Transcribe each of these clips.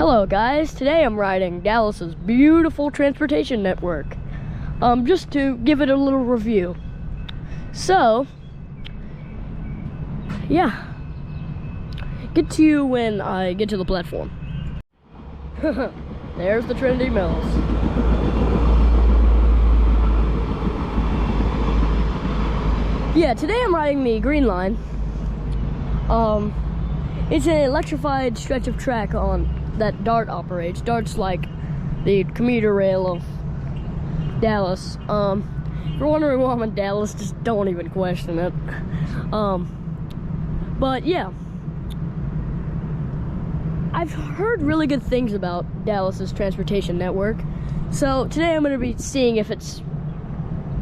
Hello guys, today I'm riding Dallas's beautiful transportation network. Just to give it a little review. So, yeah. Get to you when I get to the platform. There's the Trinity Mills. Yeah, today I'm riding the Green Line. It's an electrified stretch of track that DART operates. DART's like the commuter rail of Dallas. If you're wondering why I'm in Dallas, just don't even question it. But yeah, I've heard really good things about Dallas's transportation network. So today I'm going to be seeing if it's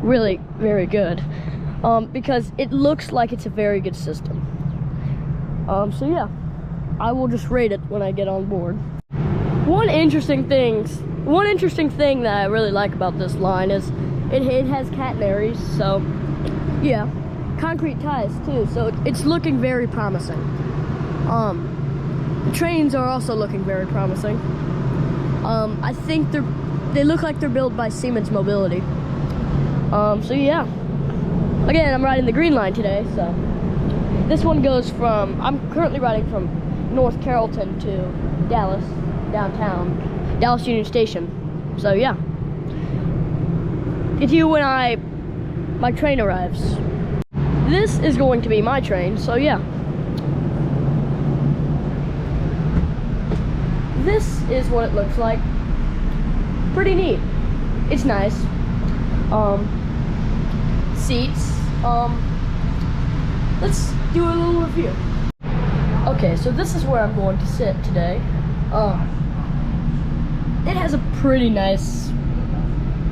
really very good. Because it looks like it's a very good system. So yeah, I will just rate it when I get on board. One interesting thing that I really like about this line is it has catenaries, so yeah, concrete ties too, so it's looking very promising. The trains are also looking very promising. I think they look like they're built by Siemens Mobility. So yeah. Again, I'm riding the Green Line today, so this one goes from, I'm currently riding from North Carrollton to Dallas, downtown, Dallas Union Station. So yeah. Get to you when my train arrives. This is going to be my train, so yeah. This is what it looks like. Pretty neat. It's nice. Seats. Let's do a little review. Okay, so this is where I'm going to sit today. It has a pretty nice,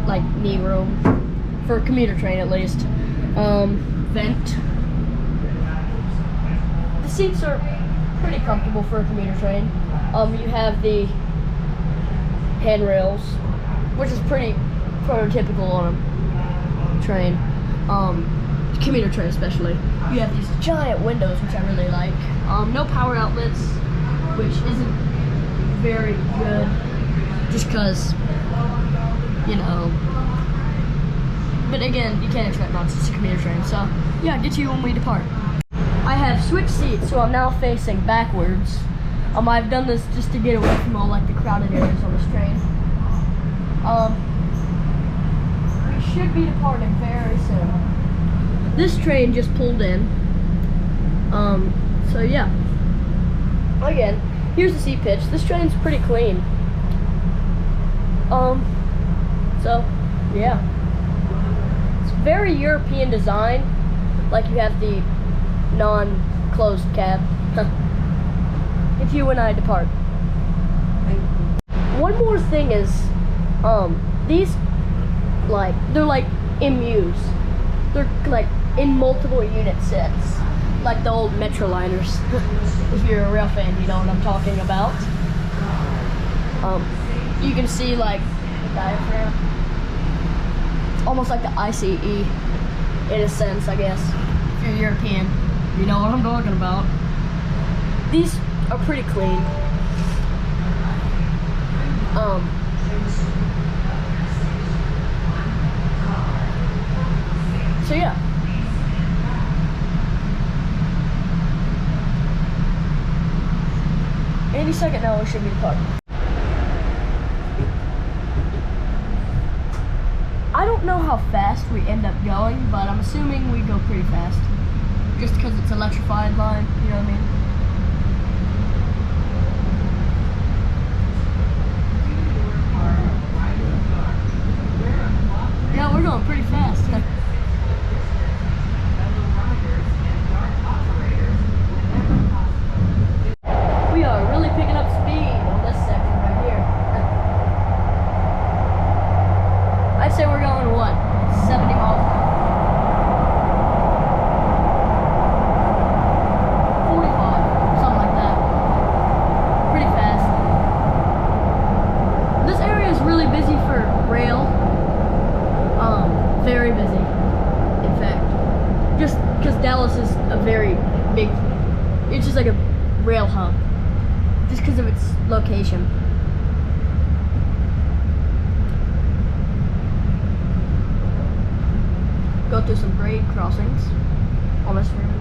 like, knee room for a commuter train at least. Vent. The seats are pretty comfortable for a commuter train. You have the handrails, which is pretty prototypical on a train. Commuter train especially. You have these giant windows, which I really like. No power outlets, which isn't very good, just because, you know. But again, you can't expect much. It's a commuter train, so yeah, get to you when we depart. I have switched seats, so I'm now facing backwards. I've done this just to get away from all like the crowded areas on this train. We should be departing very soon. This train just pulled in. So yeah. Again, here's the seat pitch. This train's pretty clean. So yeah. It's very European design. Like you have the non-closed cab. If you and I depart. One more thing is, these, they're like MUs. They're like in multiple unit sets, like the old Metroliners. If you're a real fan, you know what I'm talking about. You can see like the diaphragm. It's almost like the ICE in a sense, I guess. If you're European, you know what I'm talking about. These are pretty clean. So yeah. Any second now we should be departing. I don't know how fast we end up going, but I'm assuming we go pretty fast. Just because it's electrified line, you know what I mean? Yeah, we're going pretty fast. We are really picking up speed on this section right here. I'd say we're going, what, 70 miles an hour? 45, something like that. Pretty fast. This area is really busy for rail. Very busy, in fact. Just because Dallas is a very big, it's just like a rail hub. just because of its location. Go through some great crossings on this route.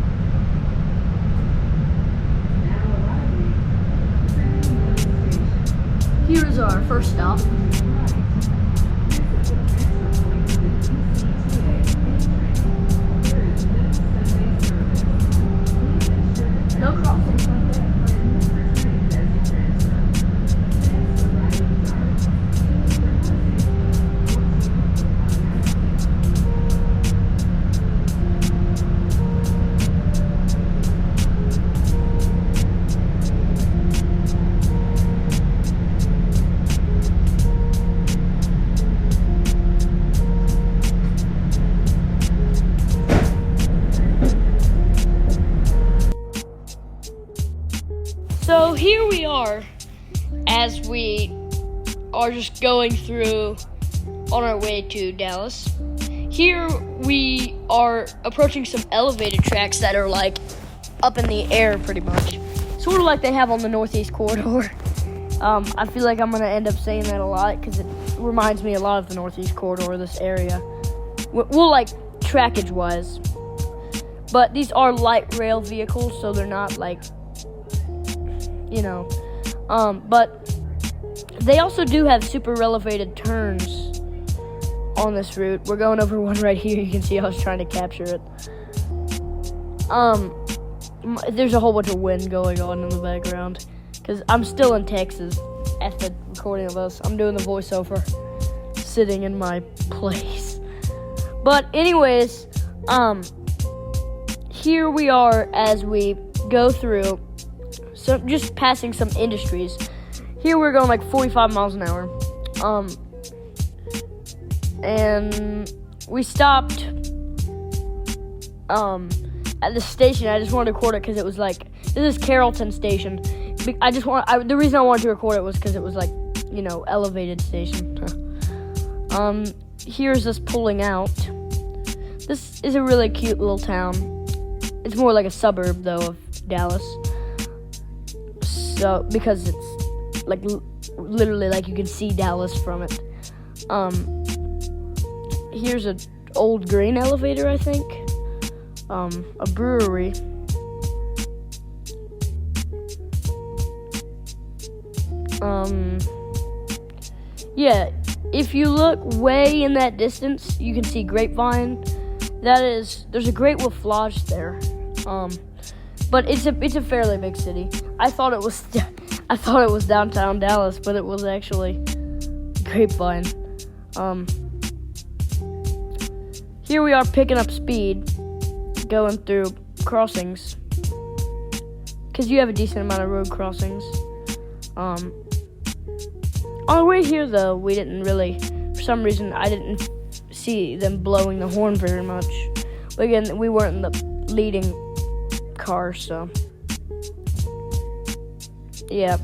Here is our first stop. No crossing. So here we are as we are just going through on our way to Dallas. Here we are approaching some elevated tracks that are like up in the air pretty much. Sort of like they have on the Northeast Corridor. I feel like I'm going to end up saying that a lot because it reminds me a lot of the Northeast Corridor, this area. Well, like trackage-wise. But these are light rail vehicles, so they're not like, you know. But they also do have super elevated turns on this route. We're going over one right here. You can see I was trying to capture it. There's a whole bunch of wind going on in the background because I'm still in Texas at the recording of this. I'm doing the voiceover sitting in my place. But anyways, here we are as we go through, so just passing some industries. Here we're going like 45 miles an hour. And we stopped at the station. I just wanted to record it because it was like, this is Carrollton station. The reason I wanted to record it was because it was like, you know, elevated station. Here's us pulling out. This is a really cute little town. It's more like a suburb though of Dallas. So because it's like literally like you can see Dallas from it. Here's an old grain elevator, I think. A brewery. Yeah, if you look way in that distance, you can see Grapevine. There's a Great Wolf Lodge there. But it's a fairly big city. I thought it was downtown Dallas, but it was actually Grapevine. Here we are picking up speed, going through crossings, because you have a decent amount of road crossings. On the way here, though, we didn't really, for some reason, I didn't see them blowing the horn very much. But again, we weren't in the leading car, so yeah.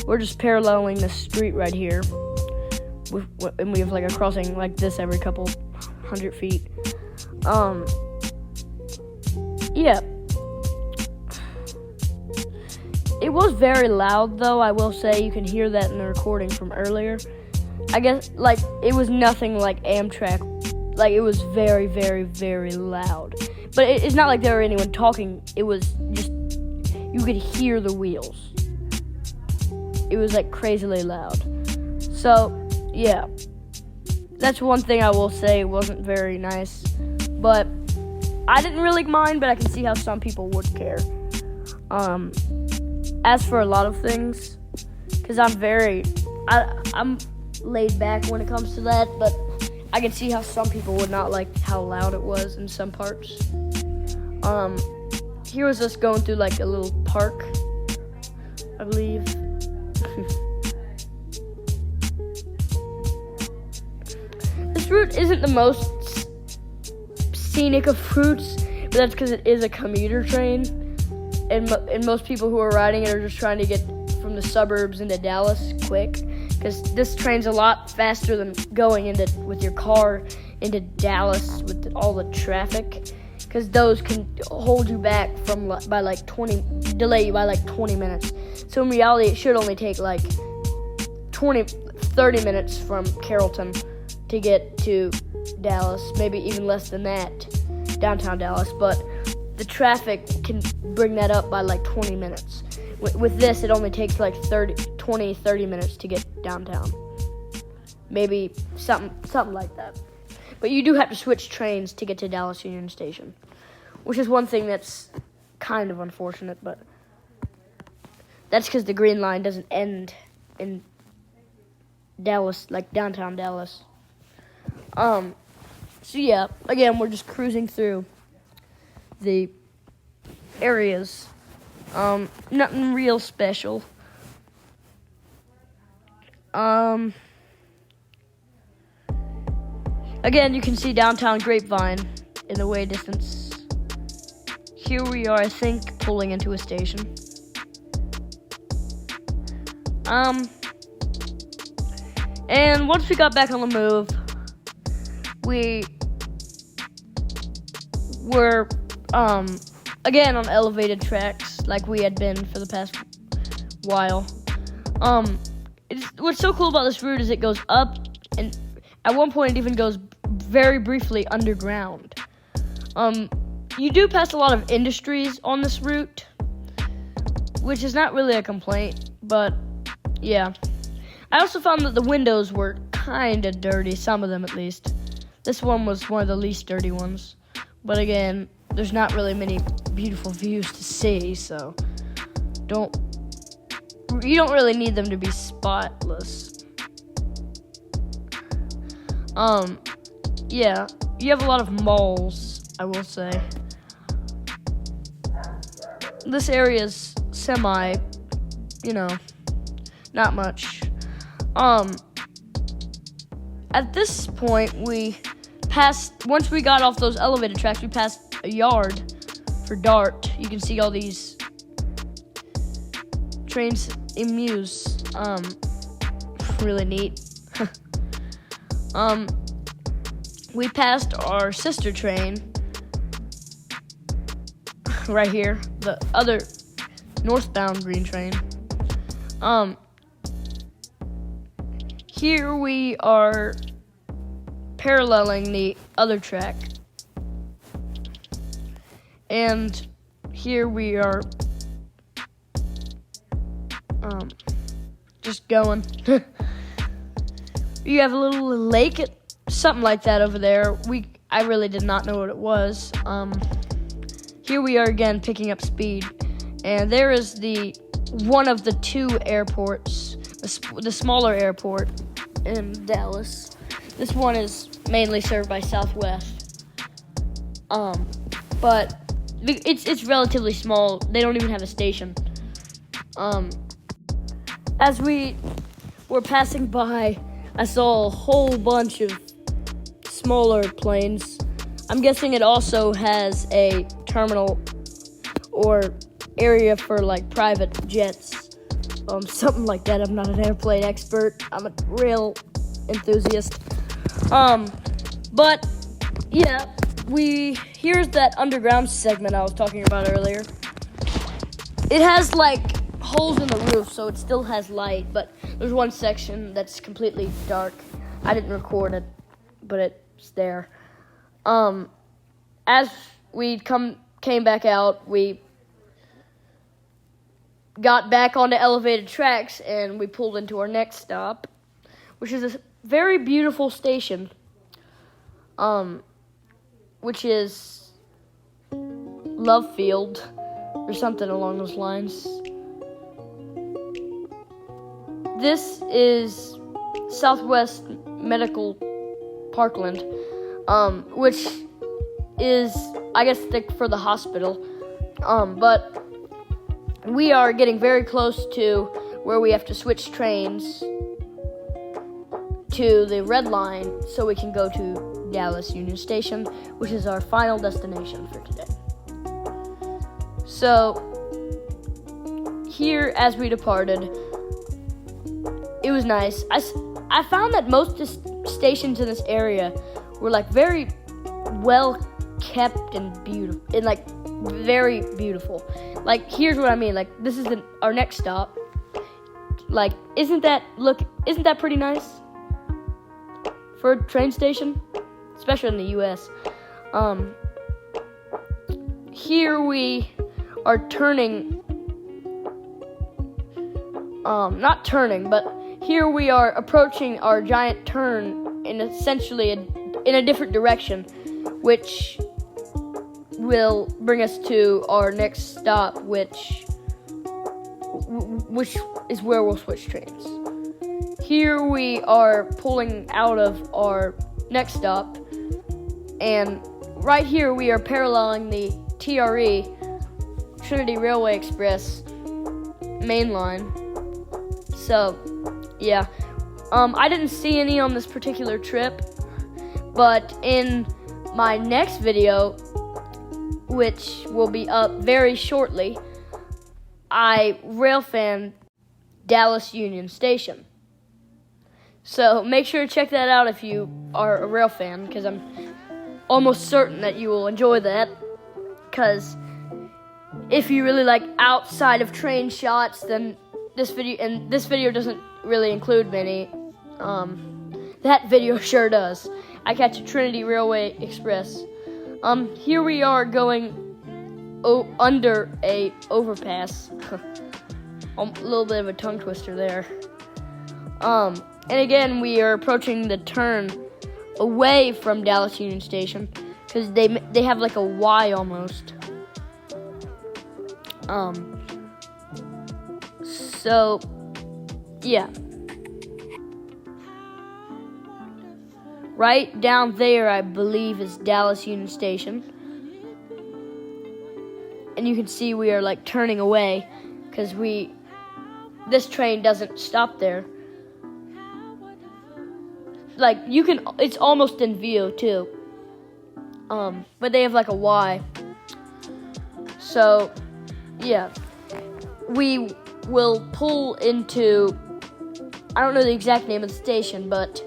We're just paralleling the street right here. And we have like a crossing like this every couple 100 feet. Yeah. It was very loud though, I will say. You can hear that in the recording from earlier. I guess like it was nothing like Amtrak. Like it was very, very, very loud. But it's not like there were anyone talking. It was just, you could hear the wheels. It was like crazily loud. So yeah, that's one thing I will say wasn't very nice, but I didn't really mind, but I can see how some people would care. As for a lot of things, because I'm laid back when it comes to that, but I can see how some people would not like how loud it was in some parts. Here was us going through like a little park, I believe. This route isn't the most scenic of routes, but that's because it is a commuter train, and most people who are riding it are just trying to get from the suburbs into Dallas quick, because this train's a lot faster than going with your car into Dallas with all the traffic. because those can hold you back delay you by like 20 minutes. So in reality, it should only take like 30 minutes from Carrollton to get to Dallas, maybe even less than that, downtown Dallas, but the traffic can bring that up by like 20 minutes. With this, it only takes like 30 minutes to get downtown. Maybe something like that. But you do have to switch trains to get to Dallas Union Station, which is one thing that's kind of unfortunate, but that's because the Green Line doesn't end in Dallas, like downtown Dallas. So yeah, again, we're just cruising through the areas. Nothing real special. Again, you can see downtown Grapevine in the way distance. Here we are, I think, pulling into a station. And once we got back on the move, we were, again on elevated tracks like we had been for the past while. What's so cool about this route is it goes up, and at one point it even goes very briefly underground. You do pass a lot of industries on this route, which is not really a complaint, but yeah. I also found that the windows were kind of dirty, some of them at least. This one was one of the least dirty ones. But again, there's not really many beautiful views to see, so you don't really need them to be spotless. Yeah, you have a lot of malls, I will say. This area is semi, not much. At this point, once we got off those elevated tracks, we passed a yard for Dart. You can see all these trains in Muse. Really neat. We passed our sister train right here, the other northbound green train. Here we are paralleling the other track, and here we are just going. You have a little lake, something like that over there. I really did not know what it was. Here we are again picking up speed, and there is one of the two airports, the smaller airport in Dallas. This one is mainly served by Southwest, but it's relatively small. They don't even have a station. As we were passing by, I saw a whole bunch of smaller planes. I'm guessing it also has a terminal or area for like private jets. Something like that. I'm not an airplane expert. I'm a real enthusiast. But yeah, here's that underground segment I was talking about earlier. It has like holes in the roof, so it still has light, but there's one section that's completely dark. I didn't record it, but it's there. As we came back out, we got back onto elevated tracks, and we pulled into our next stop, which is a very beautiful station, which is Love Field, or something along those lines. This is Southwest Medical Parkland, which is, I guess, for the hospital, but we are getting very close to where we have to switch trains to the red line so we can go to Dallas Union Station, which is our final destination for today. So, here as we departed, it was nice. I found that most stations in this area were like very well kept and beautiful, and like very beautiful. Like, here's what I mean. Like, this is our next stop. Like, isn't that pretty nice for a train station, especially in the U.S. Here we are turning. Not turning, but here we are approaching our giant turn in essentially in a different direction, which will bring us to our next stop, which is where we'll switch trains. Here we are pulling out of our next stop, and right here we are paralleling the TRE, Trinity Railway Express main line. So, yeah. I didn't see any on this particular trip, but in my next video, which will be up very shortly, I railfan Dallas Union Station. So make sure to check that out if you are a rail fan, because I'm almost certain that you will enjoy that. Because if you really like outside of train shots, then this video doesn't really include many. That video sure does. I catch a Trinity Railway Express. Here we are going under a overpass. A little bit of a tongue twister there. And again, we are approaching the turn away from Dallas Union Station, because they have like a Y almost. So, yeah. Right down there, I believe, is Dallas Union Station. And you can see we are like turning away, because this train doesn't stop there. Like, it's almost in view too. But they have like a Y. So, yeah. We will pull into, I don't know the exact name of the station, but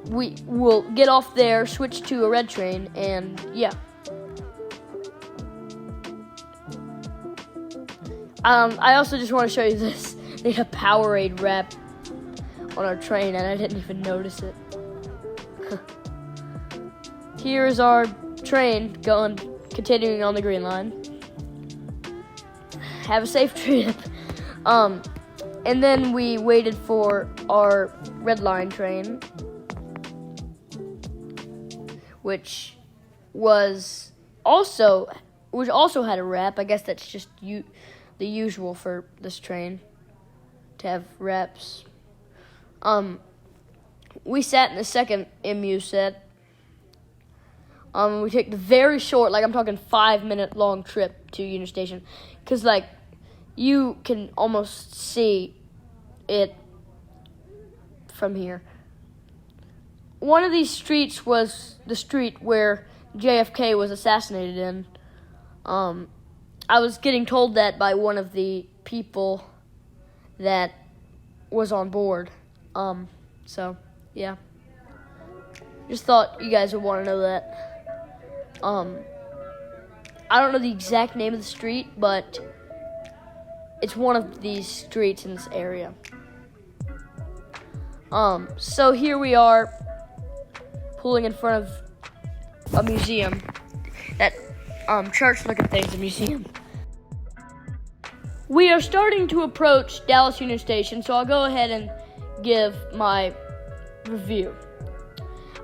we will get off there, switch to a red train, and yeah. I also just want to show you this. They have Powerade wrap on our train, and I didn't even notice it. Here's our train continuing on the green line. Have a safe trip. And then we waited for our red line train, which also had a wrap. I guess that's just the usual for this train, to have wraps. We sat in the second MU set. We took the very short, like I'm talking 5-minute long trip to Union Station, because like you can almost see it from here. One of these streets was the street where JFK was assassinated in. I was getting told that by one of the people that was on board. So, yeah. Just thought you guys would want to know that. I don't know the exact name of the street, but it's one of these streets in this area. So here we are, pulling in front of a museum. That church-looking thing's a museum. We are starting to approach Dallas Union Station, so I'll go ahead and give my review.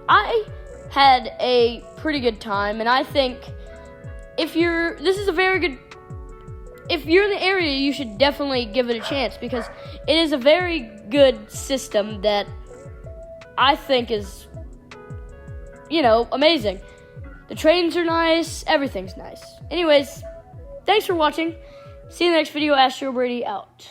I had a pretty good time, and I think if you're in the area, you should definitely give it a chance, because it is a very good system that I think is, amazing. The trains are nice, everything's nice. Anyways, thanks for watching. See you in the next video. Astro Brady out.